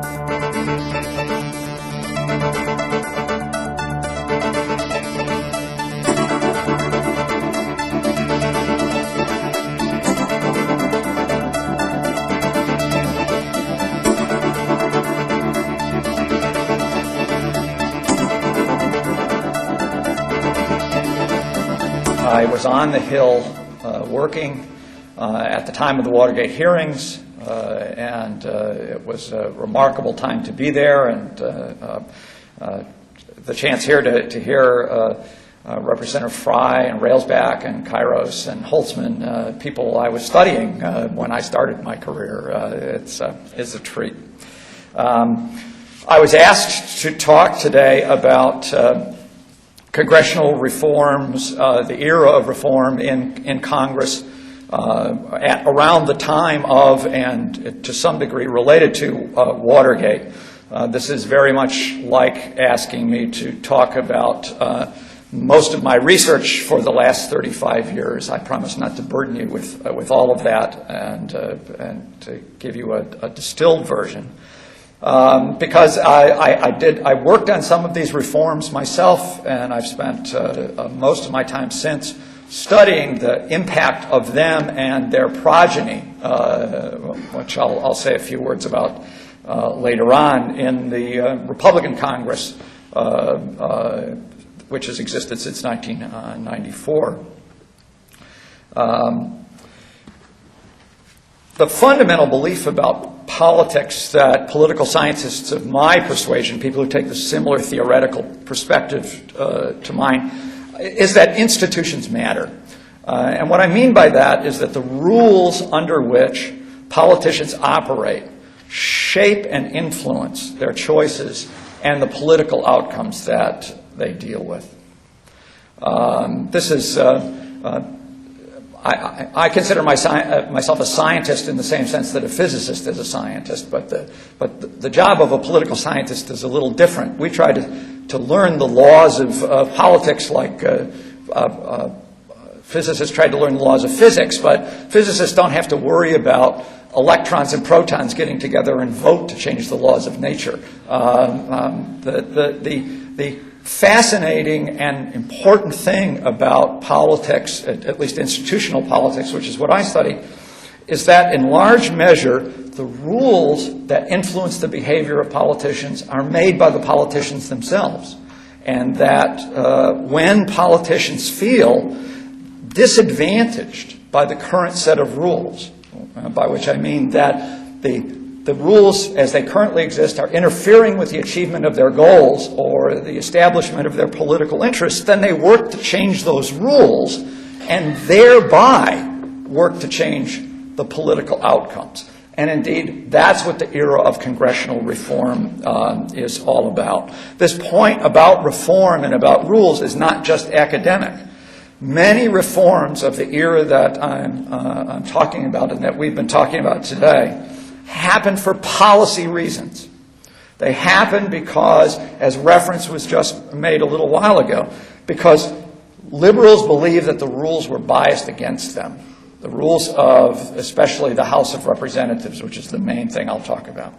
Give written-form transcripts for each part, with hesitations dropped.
I was on the Hill working at the time of the Watergate hearings, and it was a remarkable time to be there, and the chance here to hear Representative Frey and Railsback and Kairos and Holtzman, people I was studying when I started my career. It's a treat. I was asked to talk today about congressional reforms, the era of reform in Congress around the time of and to some degree related to Watergate. This is very much like asking me to talk about most of my research for the last 35 years. I promise not to burden you with all of that and to give you a distilled version. Because I worked on some of these reforms myself, and I've spent most of my time since studying the impact of them and their progeny, which I'll say a few words about later on, in the Republican Congress, which has existed since 1994. The fundamental belief about politics that political scientists of my persuasion, people who take a similar theoretical perspective to mine, is that institutions matter. And what I mean by that is that the rules under which politicians operate shape and influence their choices and the political outcomes that they deal with. This is I consider myself a scientist in the same sense that a physicist is a scientist, but the job of a political scientist is a little different. We try to learn the laws of politics like physicists tried to learn the laws of physics, but physicists don't have to worry about electrons and protons getting together and vote to change the laws of nature. The fascinating and important thing about politics, at least institutional politics, which is what I study, is that in large measure the rules that influence the behavior of politicians are made by the politicians themselves, and that when politicians feel disadvantaged by the current set of rules, by which I mean that the rules as they currently exist are interfering with the achievement of their goals or the establishment of their political interests, then they work to change those rules and thereby work to change the political outcomes. And indeed, that's what the era of congressional reform is all about. This point about reform and about rules is not just academic. Many reforms of the era that I'm talking about and that we've been talking about today happen for policy reasons. They happen because, as reference was just made a little while ago, because liberals believe that the rules were biased against them. The rules of, especially the House of Representatives, which is the main thing I'll talk about.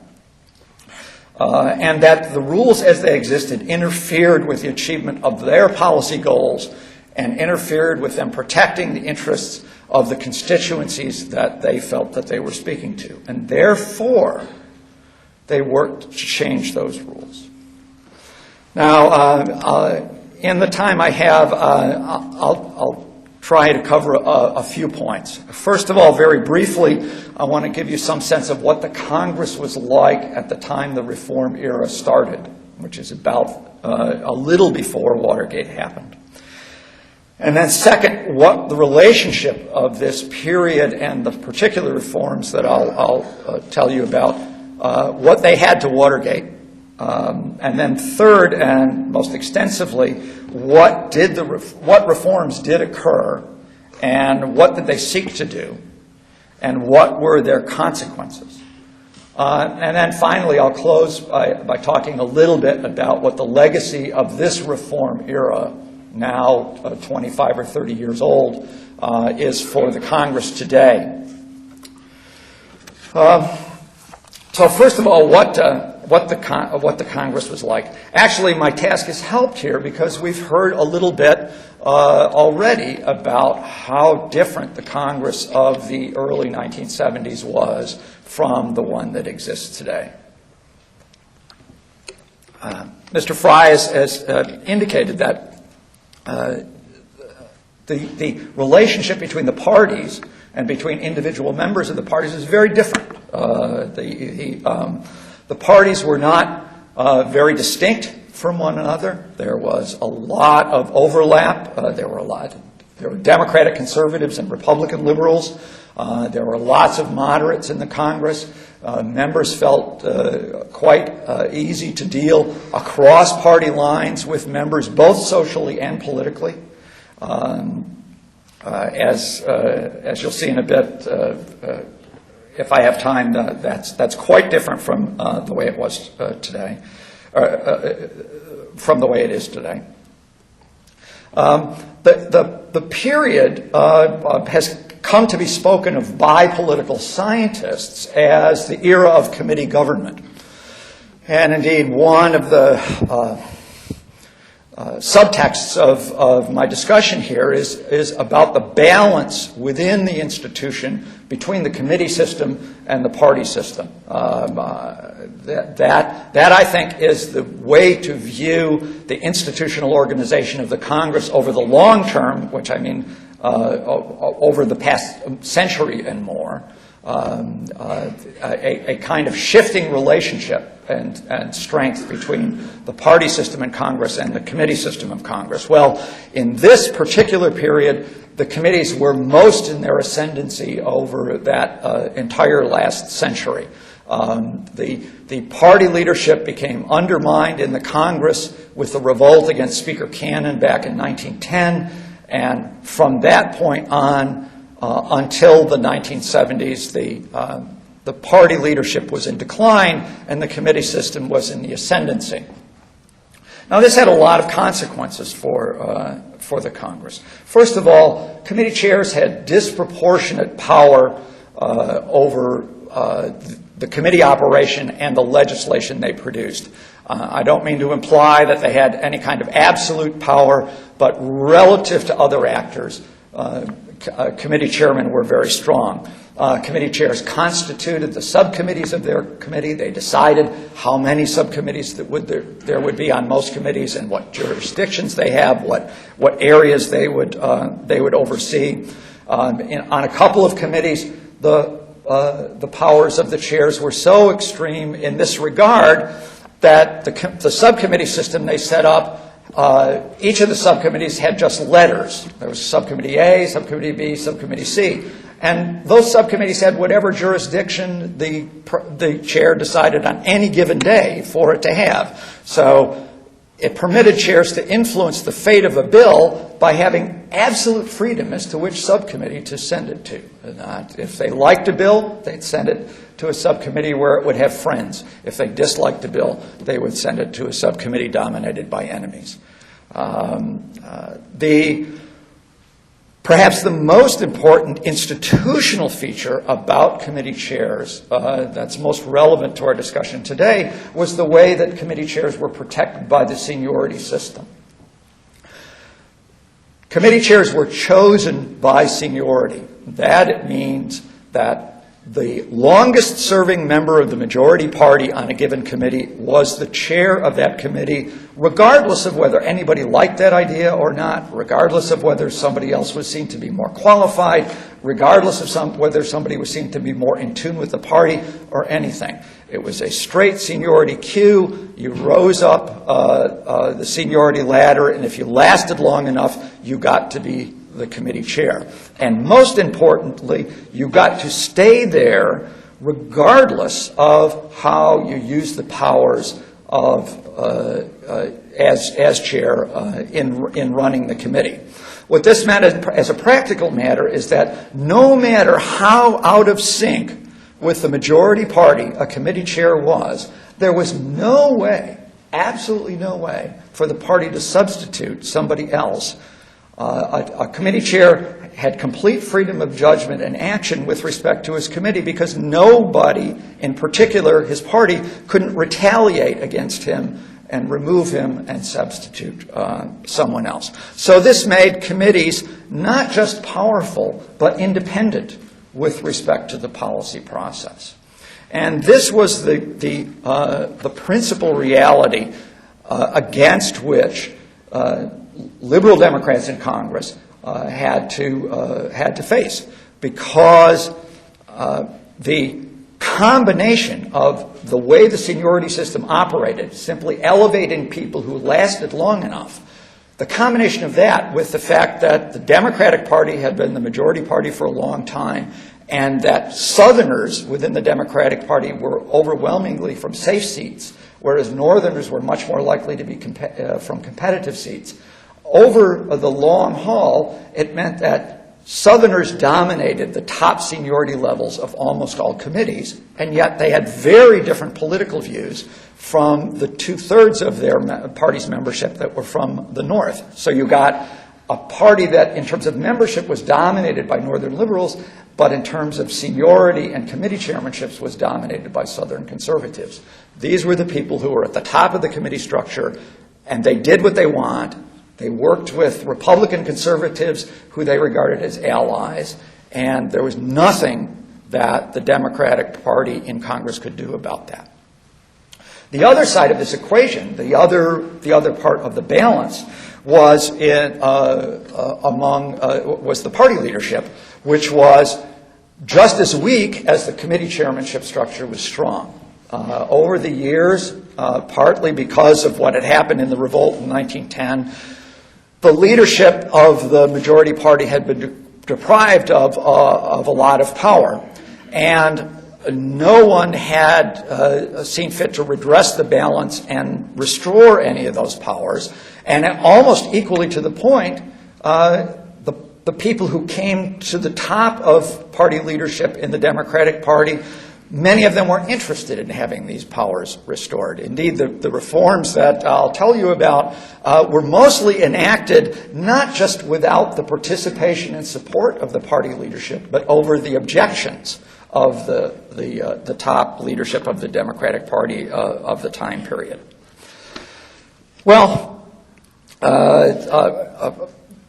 And that the rules as they existed interfered with the achievement of their policy goals and interfered with them protecting the interests of the constituencies that they felt that they were speaking to. And therefore, they worked to change those rules. Now, in the time I have, I'll try to cover a few points. First of all, very briefly, I want to give you some sense of what the Congress was like at the time the reform era started, which is about a little before Watergate happened. And then second, what the relationship of this period and the particular reforms that I'll tell you about, what they had to Watergate. And then third, and most extensively, what reforms did occur, and what did they seek to do, and what were their consequences. And then finally, I'll close by talking a little bit about what the legacy of this reform era, now 25 or 30 years old, is for the Congress today. So first of all, what the Congress was like. Actually, my task is helped here because we've heard a little bit already about how different the Congress of the early 1970s was from the one that exists today. Mr. Frey has indicated that the relationship between the parties and between individual members of the parties is very different. The parties were not very distinct from one another. There was a lot of overlap. There were Democratic conservatives and Republican liberals. There were lots of moderates in the Congress. Members felt quite easy to deal across party lines with members both socially and politically. As you'll see in a bit, if I have time, that's quite different from the way it was today, from the way it is today. The period has come to be spoken of by political scientists as the era of committee government. And indeed, one of the subtexts of my discussion here is about the balance within the institution between the committee system and the party system. That I think is the way to view the institutional organization of the Congress over the long term, which I mean over the past century and more. A kind of shifting relationship and strength between the party system in Congress and the committee system of Congress. Well, in this particular period, the committees were most in their ascendancy over that entire last century. The party leadership became undermined in the Congress with the revolt against Speaker Cannon back in 1910, and from that point on, until the 1970s, the party leadership was in decline and the committee system was in the ascendancy. Now, this had a lot of consequences for the Congress. First of all, committee chairs had disproportionate power over the committee operation and the legislation they produced. I don't mean to imply that they had any kind of absolute power, but relative to other actors, committee chairmen were very strong. Committee chairs constituted the subcommittees of their committee. They decided how many subcommittees there would be on most committees and what jurisdictions they have, what areas they would oversee. On a couple of committees, the powers of the chairs were so extreme in this regard that the subcommittee system they set up, each of the subcommittees had just letters. There was Subcommittee A, Subcommittee B, Subcommittee C. And those subcommittees had whatever jurisdiction the chair decided on any given day for it to have. So it permitted chairs to influence the fate of a bill by having absolute freedom as to which subcommittee to send it to. If they liked a bill, they'd send it to a subcommittee where it would have friends. If they disliked a bill, they would send it to a subcommittee dominated by enemies. Perhaps the most important institutional feature about committee chairs that's most relevant to our discussion today was the way that committee chairs were protected by the seniority system. Committee chairs were chosen by seniority. That means that the longest serving member of the majority party on a given committee was the chair of that committee, regardless of whether anybody liked that idea or not, regardless of whether somebody else was seen to be more qualified, regardless of whether somebody was seen to be more in tune with the party or anything. It was a straight seniority queue. You rose up the seniority ladder, and if you lasted long enough, you got to be the committee chair. And most importantly, you got to stay there regardless of how you use the powers of as chair in running the committee. What this meant as a practical matter is that no matter how out of sync with the majority party a committee chair was, there was no way, absolutely no way, for the party to substitute somebody else. A committee chair had complete freedom of judgment and action with respect to his committee because nobody, in particular his party, couldn't retaliate against him and remove him and substitute someone else. So this made committees not just powerful, but independent with respect to the policy process. And this was the principal reality against which liberal Democrats in Congress had to face, because the combination of the way the seniority system operated, simply elevating people who lasted long enough, the combination of that with the fact that the Democratic Party had been the majority party for a long time, and that Southerners within the Democratic Party were overwhelmingly from safe seats, whereas Northerners were much more likely to be from competitive seats. Over the long haul, it meant that Southerners dominated the top seniority levels of almost all committees, and yet they had very different political views from the two-thirds of their party's membership that were from the North. So you got a party that, in terms of membership, was dominated by Northern liberals, but in terms of seniority and committee chairmanships was dominated by Southern conservatives. These were the people who were at the top of the committee structure, and they did what they want. They worked with Republican conservatives who they regarded as allies, and there was nothing that the Democratic Party in Congress could do about that. The other side of this equation, the other part of the balance, was was the party leadership, which was just as weak as the committee chairmanship structure was strong. Over the years, partly because of what had happened in the revolt in 1910, the leadership of the majority party had been deprived of a lot of power, and no one had seen fit to redress the balance and restore any of those powers. And almost equally to the point, the people who came to the top of party leadership in the Democratic Party, many of them were interested in having these powers restored. Indeed, the reforms that I'll tell you about were mostly enacted not just without the participation and support of the party leadership, but over the objections of the top leadership of the Democratic Party of the time period. Well,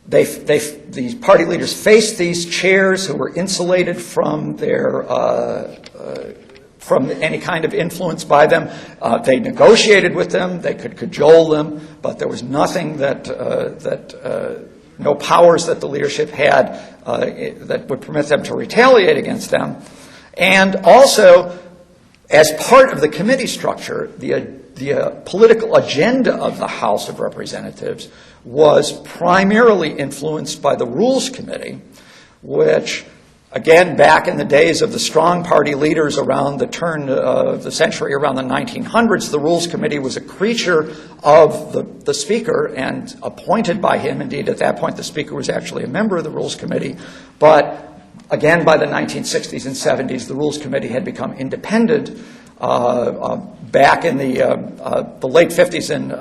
the party leaders faced these chairs who were insulated from from any kind of influence by them. They negotiated with them. They could cajole them, but there was nothing no powers that the leadership had that would permit them to retaliate against them. And also, as part of the committee structure, the political agenda of the House of Representatives was primarily influenced by the Rules Committee, which, again, back in the days of the strong party leaders around the turn of the century, around the 1900s, the Rules Committee was a creature of the Speaker and appointed by him. Indeed, at that point, the Speaker was actually a member of the Rules Committee. But again, by the 1960s and 70s, the Rules Committee had become independent. Back in the late 50s and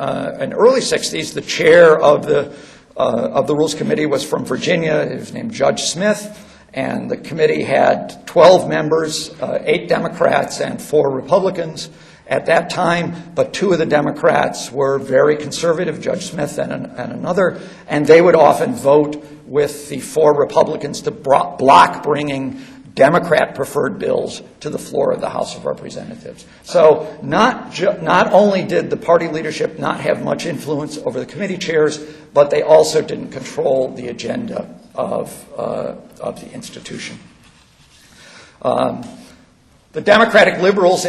early 60s, the chair of the Rules Committee was from Virginia. He was named Judge Smith, and the committee had 12 members, 8 Democrats and 4 Republicans at that time, but 2 of the Democrats were very conservative, Judge Smith and another, and they would often vote with the 4 Republicans to block bringing Democrat-preferred bills to the floor of the House of Representatives. So not only did the party leadership not have much influence over the committee chairs, but they also didn't control the agenda of the institution. The Democratic liberals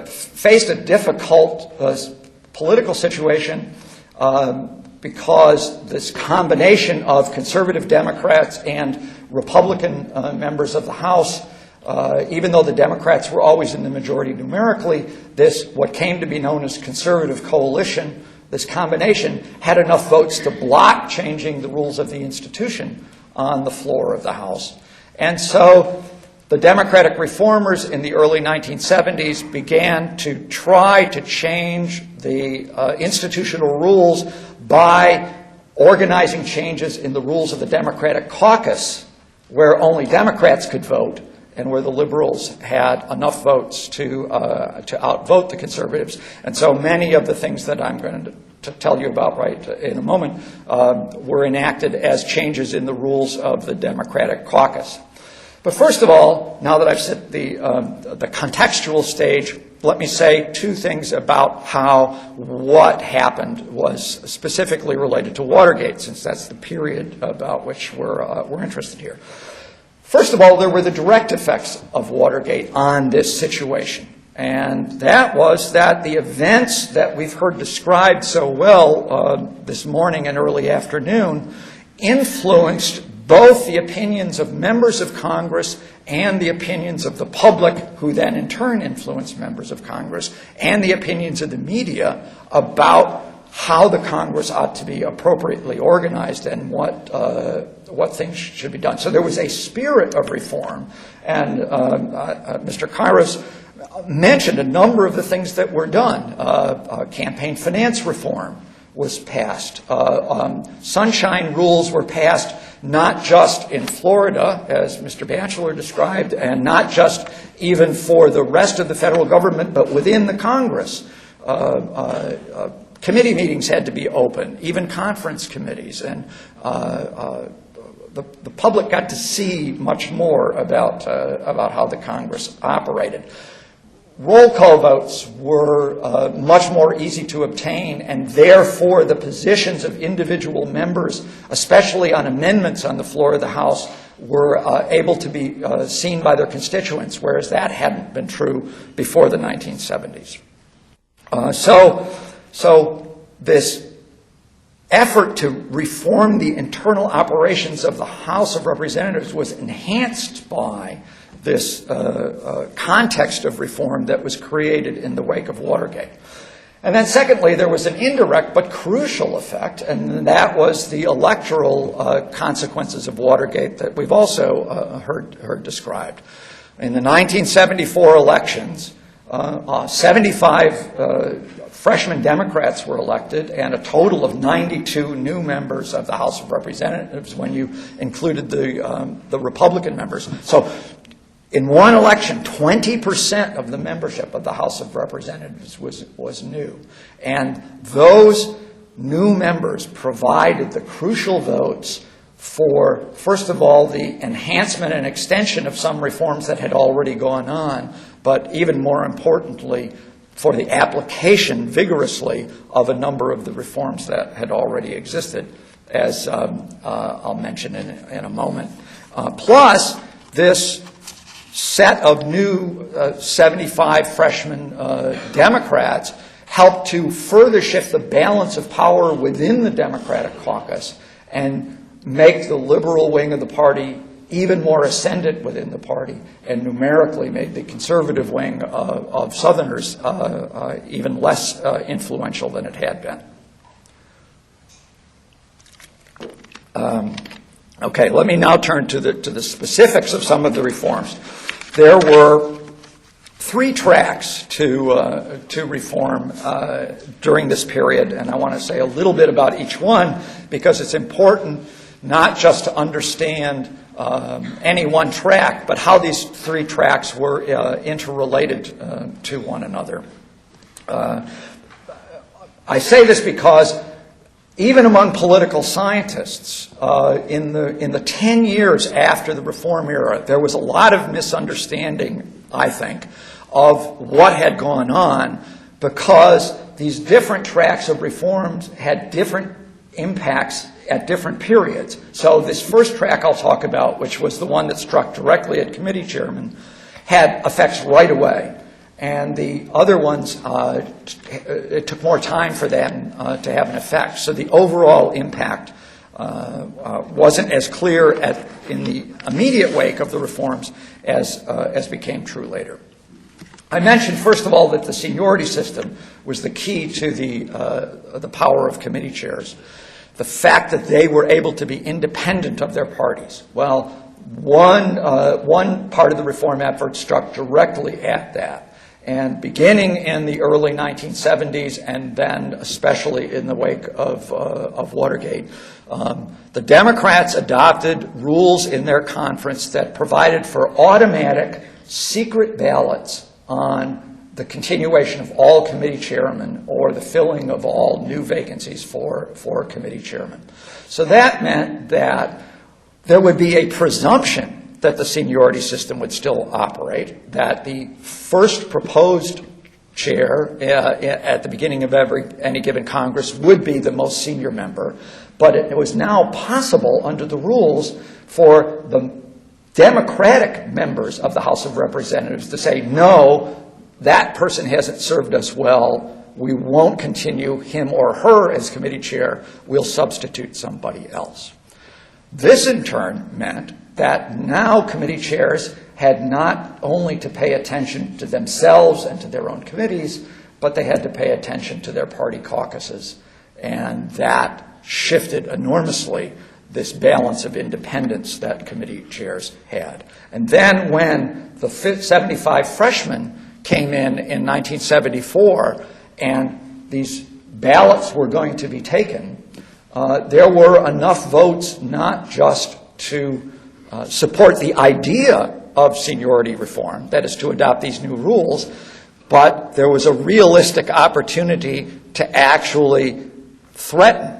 faced a difficult political situation because this combination of conservative Democrats and Republican members of the House, even though the Democrats were always in the majority numerically, what came to be known as conservative coalition, this combination, had enough votes to block changing the rules of the institution on the floor of the House. And so the Democratic reformers in the early 1970s began to try to change the institutional rules by organizing changes in the rules of the Democratic caucus, where only Democrats could vote, and where the liberals had enough votes to outvote the conservatives. And so many of the things that I'm going to tell you about right in a moment were enacted as changes in the rules of the Democratic caucus. But first of all, now that I've set the contextual stage, let me say two things about how what happened was specifically related to Watergate, since that's the period about which we're interested here. First of all, there were the direct effects of Watergate on this situation. And that was that the events that we've heard described so well this morning and early afternoon influenced both the opinions of members of Congress and the opinions of the public, who then in turn influenced members of Congress, and the opinions of the media about how the Congress ought to be appropriately organized and what things should be done. So there was a spirit of reform, and Mr. Kairos mentioned a number of the things that were done. Campaign finance reform was passed. Sunshine rules were passed not just in Florida, as Mr. Batchelor described, and not just even for the rest of the federal government, but within the Congress. Committee meetings had to be open, even conference committees, and the public got to see much more about how the Congress operated. Roll call votes were much more easy to obtain, and therefore the positions of individual members, especially on amendments on the floor of the House, were able to be seen by their constituents, whereas that hadn't been true before the 1970s. So this effort to reform the internal operations of the House of Representatives was enhanced by this context of reform that was created in the wake of Watergate. And then secondly, there was an indirect but crucial effect, and that was the electoral consequences of Watergate that we've also heard described. In the 1974 elections, 75 freshman Democrats were elected, and a total of 92 new members of the House of Representatives when you included the Republican members. So in one election, 20% of the membership of the House of Representatives was new. And those new members provided the crucial votes for, first of all, the enhancement and extension of some reforms that had already gone on, but even more importantly, for the application vigorously of a number of the reforms that had already existed, as I'll mention in a moment. Plus, this set of new 75 freshman Democrats helped to further shift the balance of power within the Democratic caucus and make the liberal wing of the party even more ascendant within the party, and numerically made the conservative wing of Southerners even less influential than it had been. Okay, let me now turn to the specifics of some of the reforms. There were three tracks to reform during this period, and I want to say a little bit about each one because it's important not just to understand any one track, but how these three tracks were interrelated to one another. I say this because even among political scientists, in the 10 years after the Reform era, there was a lot of misunderstanding, I think, of what had gone on because these different tracks of reforms had different impacts at different periods. So this first track I'll talk about, which was the one that struck directly at committee chairmen, had effects right away. And the other ones, it took more time for them to have an effect. So the overall impact wasn't as clear in the immediate wake of the reforms as became true later. I mentioned, first of all, that the seniority system was the key to the power of committee chairs. The fact that they were able to be independent of their parties. Well, one part of the reform effort struck directly at that. And beginning in the early 1970s, and then especially in the wake of Watergate, the Democrats adopted rules in their conference that provided for automatic secret ballots on the continuation of all committee chairmen or the filling of all new vacancies for committee chairmen. So that meant that there would be a presumption that the seniority system would still operate, that the first proposed chair at the beginning of any given Congress would be the most senior member, but it was now possible under the rules for the Democratic members of the House of Representatives to say, no, that person hasn't served us well, we won't continue him or her as committee chair, we'll substitute somebody else. This in turn meant that now committee chairs had not only to pay attention to themselves and to their own committees, but they had to pay attention to their party caucuses. And that shifted enormously this balance of independence that committee chairs had. And then when the 75 freshmen came in 1974 and these ballots were going to be taken, there were enough votes not just to support the idea of seniority reform, that is to adopt these new rules, but there was a realistic opportunity to actually threaten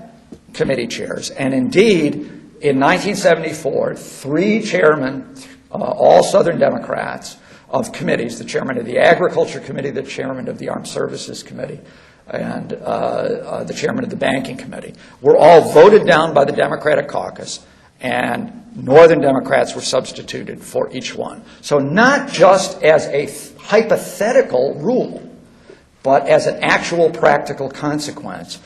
committee chairs. And indeed, in 1974, 3 chairmen, all Southern Democrats, of committees, the chairman of the Agriculture Committee, the chairman of the Armed Services Committee, and the chairman of the Banking Committee, were all voted down by the Democratic caucus, and Northern Democrats were substituted for each one. So not just as a hypothetical rule, but as an actual practical consequence,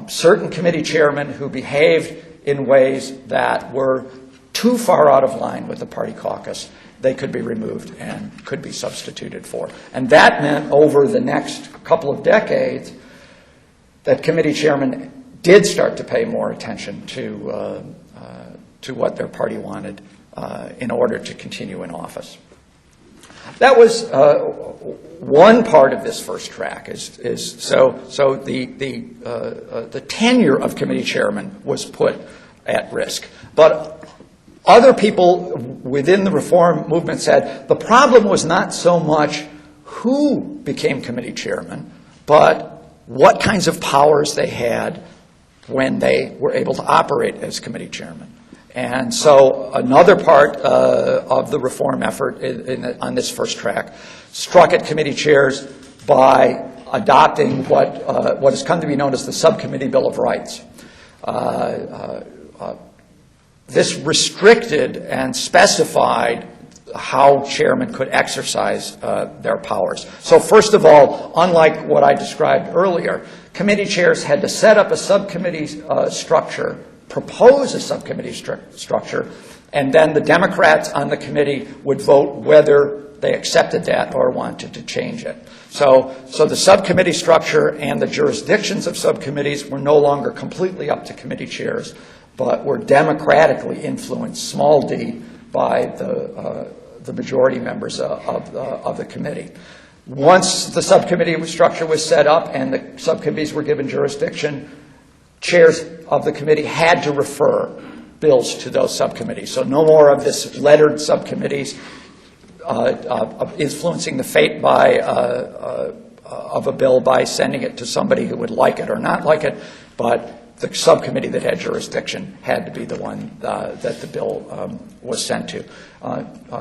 certain committee chairmen who behaved in ways that were too far out of line with the party caucus, they could be removed and could be substituted for. And that meant over the next couple of decades that committee chairmen did start to pay more attention to what their party wanted in order to continue in office. That was one part of this first track. So the tenure of committee chairman was put at risk. But other people within the reform movement said the problem was not so much who became committee chairman, but what kinds of powers they had when they were able to operate as committee chairman. And so another part of the reform effort on this first track struck at committee chairs by adopting what has come to be known as the Subcommittee Bill of Rights. This restricted and specified how chairmen could exercise their powers. So first of all, unlike what I described earlier, committee chairs had to set up a subcommittee structure, propose a subcommittee structure, and then the Democrats on the committee would vote whether they accepted that or wanted to change it. So the subcommittee structure and the jurisdictions of subcommittees were no longer completely up to committee chairs, but were democratically influenced, small d, by the majority members of the committee. Once the subcommittee structure was set up and the subcommittees were given jurisdiction, chairs of the committee had to refer bills to those subcommittees. So no more of this lettered subcommittees influencing the fate of a bill by sending it to somebody who would like it or not like it, but the subcommittee that had jurisdiction had to be the one that the bill was sent to.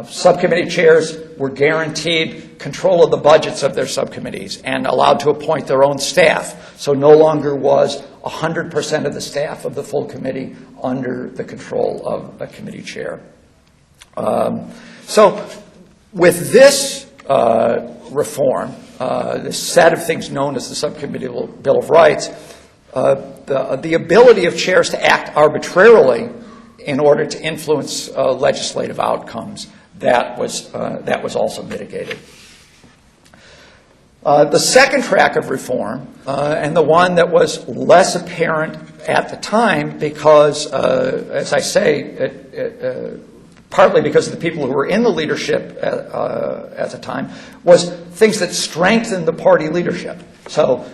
Subcommittee chairs were guaranteed control of the budgets of their subcommittees and allowed to appoint their own staff. So no longer was 100% of the staff of the full committee under the control of a committee chair. So with this reform, this set of things known as the Subcommittee Bill of Rights, the ability of chairs to act arbitrarily in order to influence legislative outcomes, that was also mitigated. The second track of reform, and the one that was less apparent at the time because, as I say, partly because of the people who were in the leadership at the time, was things that strengthened the party leadership. So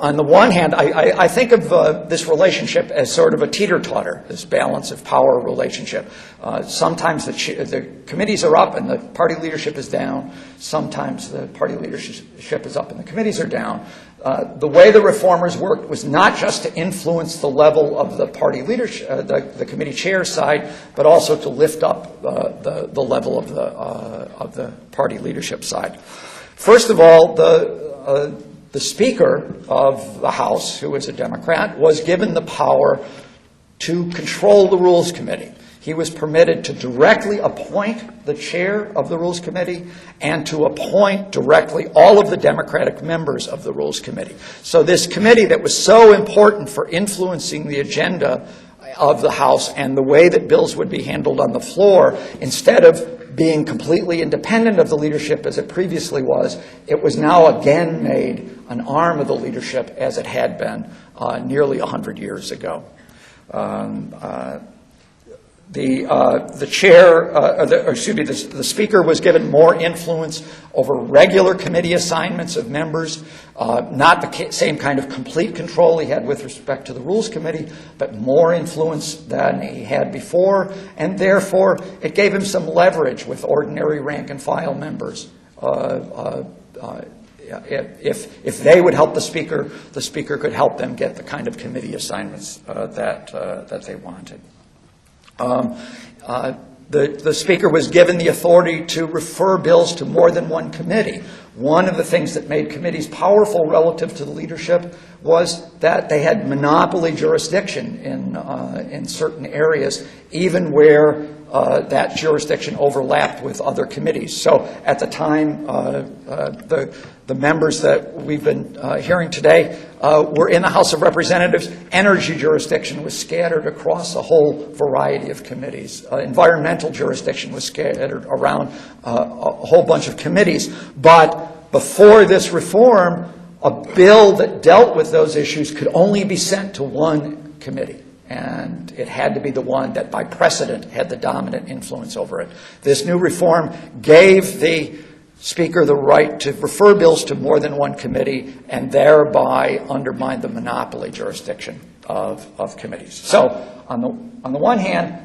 on the one hand, I think of this relationship as sort of a teeter-totter, this balance of power relationship. Sometimes the committees are up and the party leadership is down. Sometimes the party leadership is up and the committees are down. The way the reformers worked was not just to influence the level of the party leadership, the committee chair side, but also to lift up the level of the party leadership side. First of all, the Speaker of the House, who is a Democrat, was given the power to control the Rules Committee. He was permitted to directly appoint the chair of the Rules Committee and to appoint directly all of the Democratic members of the Rules Committee. So this committee that was so important for influencing the agenda of the House and the way that bills would be handled on the floor, instead of being completely independent of the leadership as it previously was, it was now again made an arm of the leadership as it had been nearly 100 years ago. The Speaker was given more influence over regular committee assignments of members, not the same kind of complete control he had with respect to the Rules Committee, but more influence than he had before, and therefore it gave him some leverage with ordinary rank-and-file members. If they would help the Speaker could help them get the kind of committee assignments that they wanted. The Speaker was given the authority to refer bills to more than one committee. One of the things that made committees powerful relative to the leadership was that they had monopoly jurisdiction in certain areas, even where that jurisdiction overlapped with other committees. So at the time, the members that we've been hearing today were in the House of Representatives. Energy jurisdiction was scattered across a whole variety of committees. Environmental jurisdiction was scattered around a whole bunch of committees. But before this reform, a bill that dealt with those issues could only be sent to one committee. And it had to be the one that, by precedent, had the dominant influence over it. This new reform gave the Speaker the right to refer bills to more than one committee and thereby undermine the monopoly jurisdiction of committees. So on the one hand,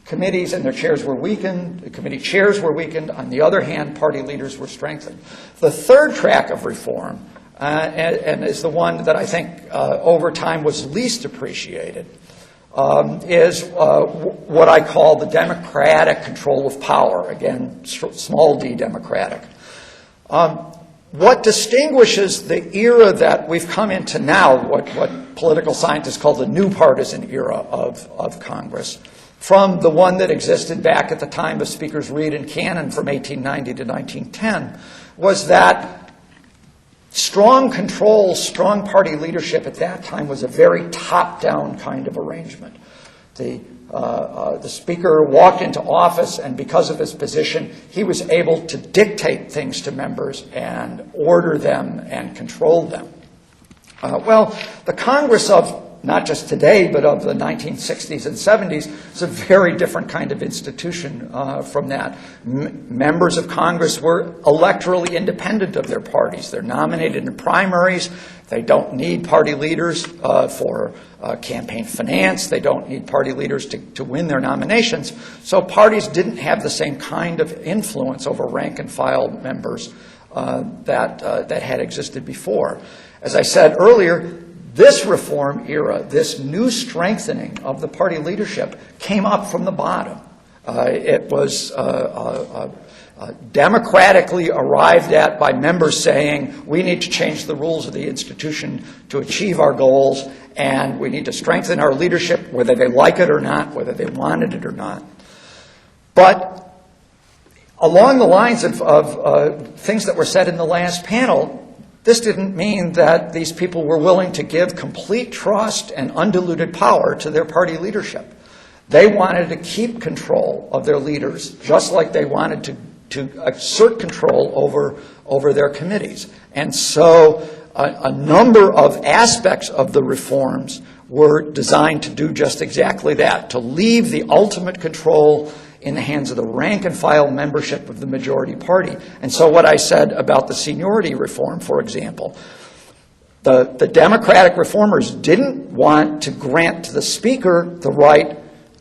committees and their chairs were weakened, the committee chairs were weakened. On the other hand, party leaders were strengthened. The third track of reform, and is the one that I think over time was least appreciated, is what I call the democratic control of power. Again, small d democratic. What distinguishes the era that we've come into now, what political scientists call the new partisan era of Congress, from the one that existed back at the time of Speakers Reed and Cannon from 1890 to 1910, was that strong control, strong party leadership at that time was a very top-down kind of arrangement. The Speaker walked into office, and because of his position, he was able to dictate things to members and order them and control them. Well, the Congress of not just today, but of the 1960s and 70s, is a very different kind of institution from that. Members of Congress were electorally independent of their parties. They're nominated in primaries. They don't need party leaders for campaign finance. They don't need party leaders to win their nominations. So parties didn't have the same kind of influence over rank-and-file members that had existed before. As I said earlier, this reform era, this new strengthening of the party leadership, came up from the bottom. It was democratically arrived at by members saying, we need to change the rules of the institution to achieve our goals, and we need to strengthen our leadership, whether they like it or not, whether they wanted it or not. But along the lines of things that were said in the last panel, this didn't mean that these people were willing to give complete trust and undiluted power to their party leadership. They wanted to keep control of their leaders, just like they wanted to assert control over their committees. And so a number of aspects of the reforms were designed to do just exactly that, to leave the ultimate control in the hands of the rank-and-file membership of the majority party. And so what I said about the seniority reform, for example, the Democratic reformers didn't want to grant to the Speaker the right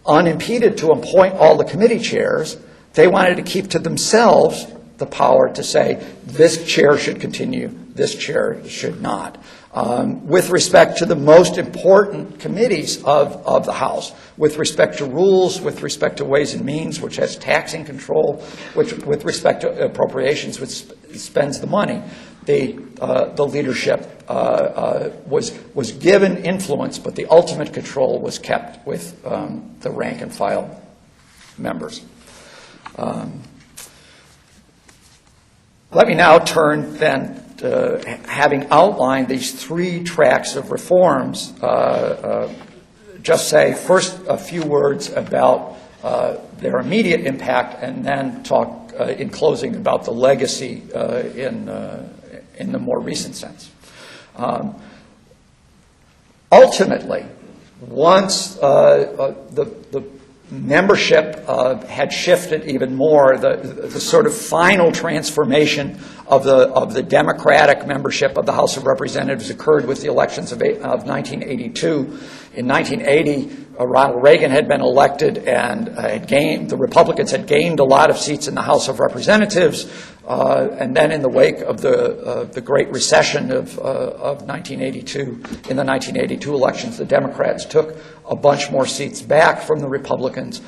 unimpeded to appoint all the committee chairs. They wanted to keep to themselves the power to say, this chair should continue, this chair should not. With respect to the most important committees of the House, with respect to rules, with respect to Ways and Means, which has taxing control, with respect to appropriations, which spends the money, the leadership was given influence, but the ultimate control was kept with the rank and file members. Let me now turn then, having outlined these three tracks of reforms, just say first a few words about their immediate impact, and then talk in closing about the legacy in the more recent sense. Ultimately, once the membership had shifted even more, the sort of final transformation of the Democratic membership of the House of Representatives occurred with the elections of 1982. In 1980, Ronald Reagan had been elected and the Republicans had gained a lot of seats in the House of Representatives. And then in the wake of the Great Recession of 1982, in the 1982 elections, the Democrats took a bunch more seats back from the Republicans.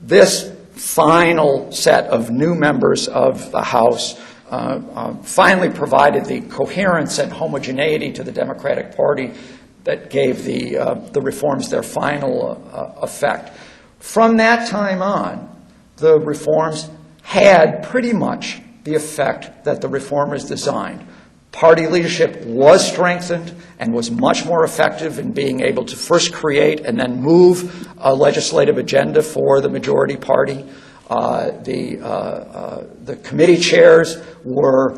This final set of new members of the House finally provided the coherence and homogeneity to the Democratic Party that gave the reforms their final effect. From that time on, the reforms had pretty much the effect that the reformers designed. Party leadership was strengthened and was much more effective in being able to first create and then move a legislative agenda for the majority party. The committee chairs were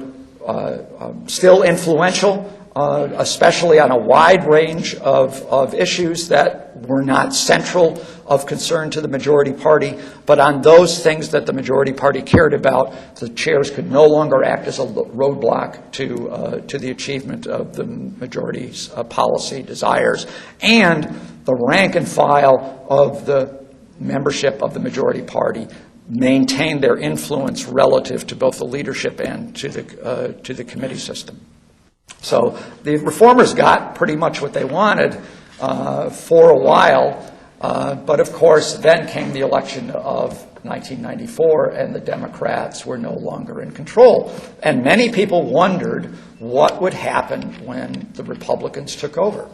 still influential, especially on a wide range of issues that were not central of concern to the majority party, but on those things that the majority party cared about, the chairs could no longer act as a roadblock to the achievement of the majority's policy desires. And the rank and file of the membership of the majority party maintained their influence relative to both the leadership and to the committee system. So the reformers got pretty much what they wanted for a while, but of course then came the election of 1994 and the Democrats were no longer in control. And many people wondered what would happen when the Republicans took over.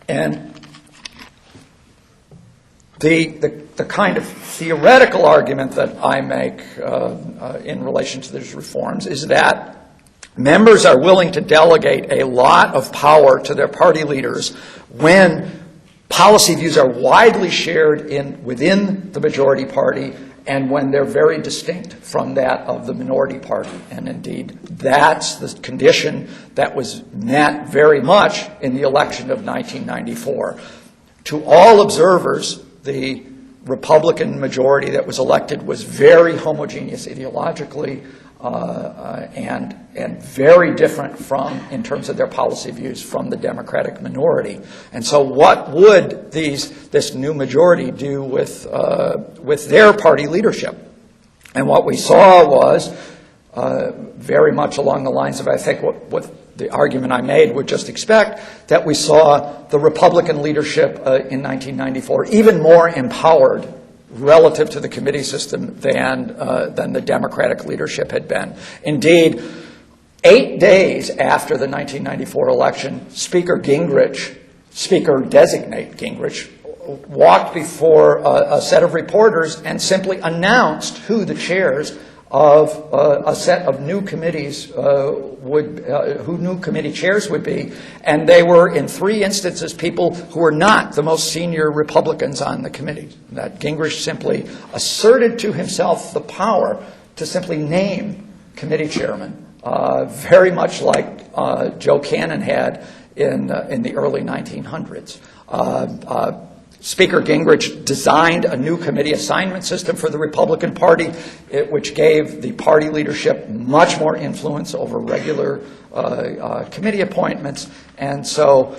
And the kind of theoretical argument that I make in relation to these reforms is that members are willing to delegate a lot of power to their party leaders when policy views are widely shared within the majority party and when they're very distinct from that of the minority party. And indeed, that's the condition that was met very much in the election of 1994. To all observers, the Republican majority that was elected was very homogeneous ideologically, and very different from, in terms of their policy views, from the Democratic minority. And so what would this new majority do with their party leadership? And what we saw was very much along the lines of, I think, what the argument I made would just expect, that we saw the Republican leadership in 1994 even more empowered relative to the committee system than the Democratic leadership had been. Indeed, 8 days after the 1994 election, Speaker-designate Gingrich, walked before a set of reporters and simply announced who the chairs of a set of new committees who new committee chairs would be, and they were, in 3 instances, people who were not the most senior Republicans on the committee. That Gingrich simply asserted to himself the power to simply name committee chairmen, very much like Joe Cannon had in the early 1900s. Speaker Gingrich designed a new committee assignment system for the Republican Party, which gave the party leadership much more influence over regular committee appointments. And so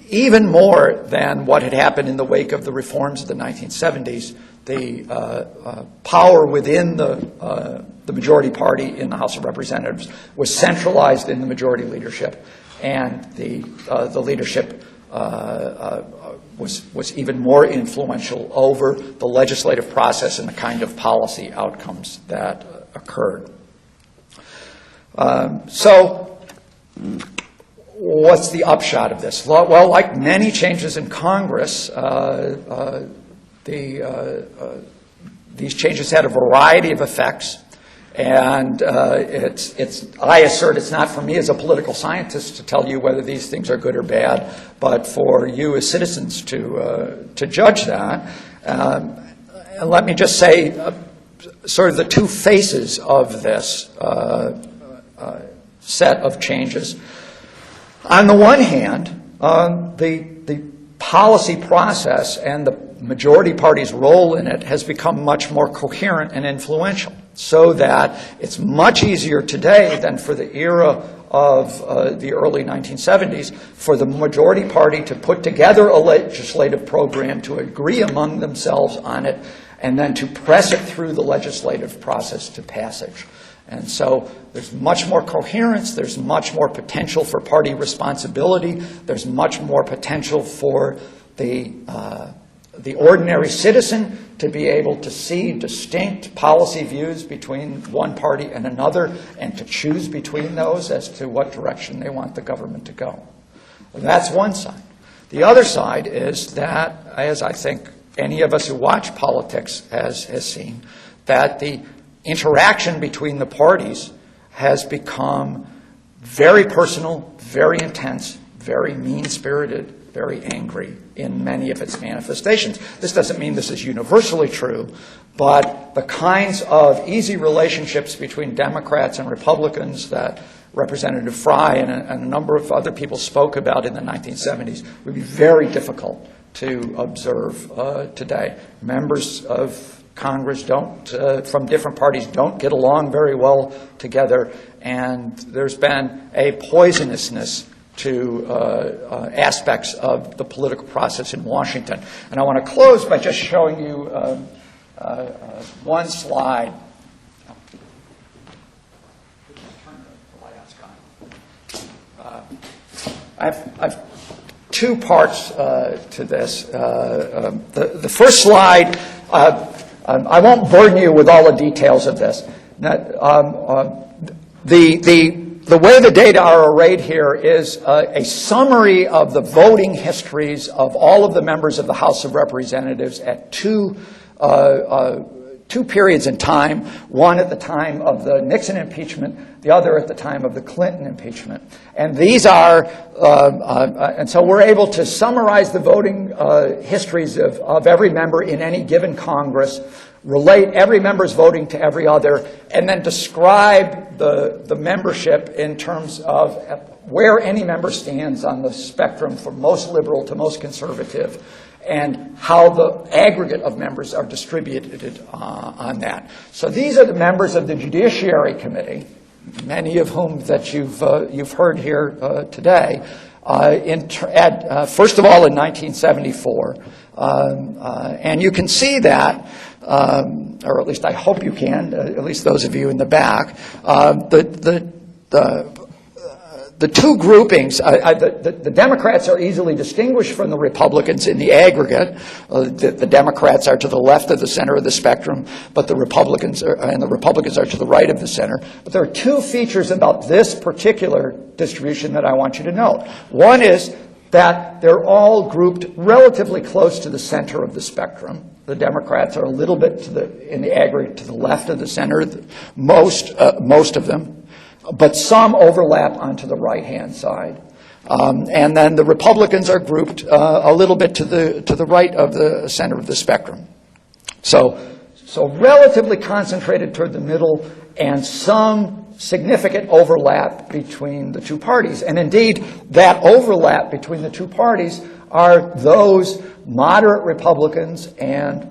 even more than what had happened in the wake of the reforms of the 1970s, the power within the majority party in the House of Representatives was centralized in the majority leadership, and the leadership was even more influential over the legislative process and the kind of policy outcomes that occurred. So what's the upshot of this? Well, like many changes in Congress, these changes had a variety of effects, and I assert it's not for me as a political scientist to tell you whether these things are good or bad, but for you as citizens to judge that. And let me just say sort of the two faces of this set of changes. On the one hand, the policy process and the majority party's role in it has become much more coherent and influential, so that it's much easier today than for the era of the early 1970s for the majority party to put together a legislative program, to agree among themselves on it, and then to press it through the legislative process to passage. And so there's much more coherence, there's much more potential for party responsibility, there's much more potential for the ordinary citizen to be able to see distinct policy views between one party and another, and to choose between those as to what direction they want the government to go. That's one side. The other side is that, as I think any of us who watch politics has seen, that the interaction between the parties has become very personal, very intense, very mean-spirited, very angry in many of its manifestations. This doesn't mean this is universally true, but the kinds of easy relationships between Democrats and Republicans that Representative Frey and a number of other people spoke about in the 1970s would be very difficult to observe today. Members of Congress from different parties don't get along very well together, and there's been a poisonousness to aspects of the political process in Washington. And I want to close by just showing you one slide. I've two parts to this. The first slide, I won't burden you with all the details of this. The way the data are arrayed here is a summary of the voting histories of all of the members of the House of Representatives at two periods in time, one at the time of the Nixon impeachment, the other at the time of the Clinton impeachment. And these are, and so we're able to summarize the voting histories of every member in any given Congress, relate every member's voting to every other, and then describe the membership in terms of where any member stands on the spectrum from most liberal to most conservative, and how the aggregate of members are distributed on that. So these are the members of the Judiciary Committee, many of whom that you've heard here today. First of all, in 1974, and you can see that, or at least I hope you can, at least those of you in the back, the two groupings, the Democrats are easily distinguished from the Republicans in the aggregate. The Democrats are to the left of the center of the spectrum, but the Republicans are to the right of the center. But there are two features about this particular distribution that I want you to note. One is that they're all grouped relatively close to the center of the spectrum. The Democrats are a little bit in the aggregate to the left of the center, most of them. But some overlap onto the right-hand side. And then the Republicans are grouped a little bit to the right of the center of the spectrum. So relatively concentrated toward the middle, and some significant overlap between the two parties. And indeed, that overlap between the two parties are those moderate Republicans and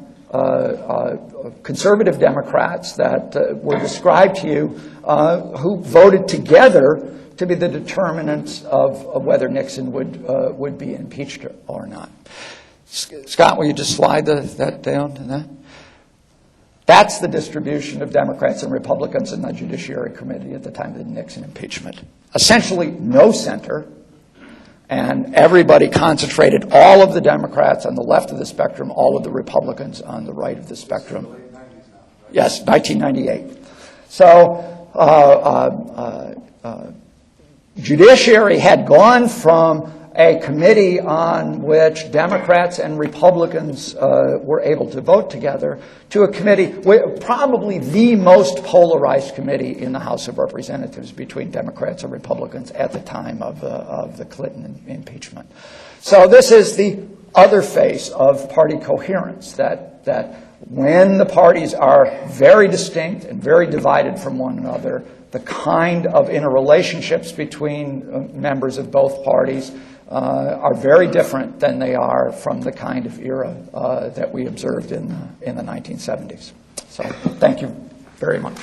conservative Democrats that were described to you who voted together to be the determinants of whether Nixon would be impeached or not. Scott, will you just slide that down? That's the distribution of Democrats and Republicans in the Judiciary Committee at the time of the Nixon impeachment. Essentially no center, and everybody concentrated, all of the Democrats on the left of the spectrum, all of the Republicans on the right of the spectrum. Yes, 1998. So Judiciary had gone from a committee on which Democrats and Republicans were able to vote together to a committee, probably the most polarized committee in the House of Representatives between Democrats and Republicans at the time of the Clinton impeachment. So this is the other face of party coherence, that when the parties are very distinct and very divided from one another, the kind of interrelationships between members of both parties are very different than they are from the kind of era that we observed in the 1970s. So thank you very much.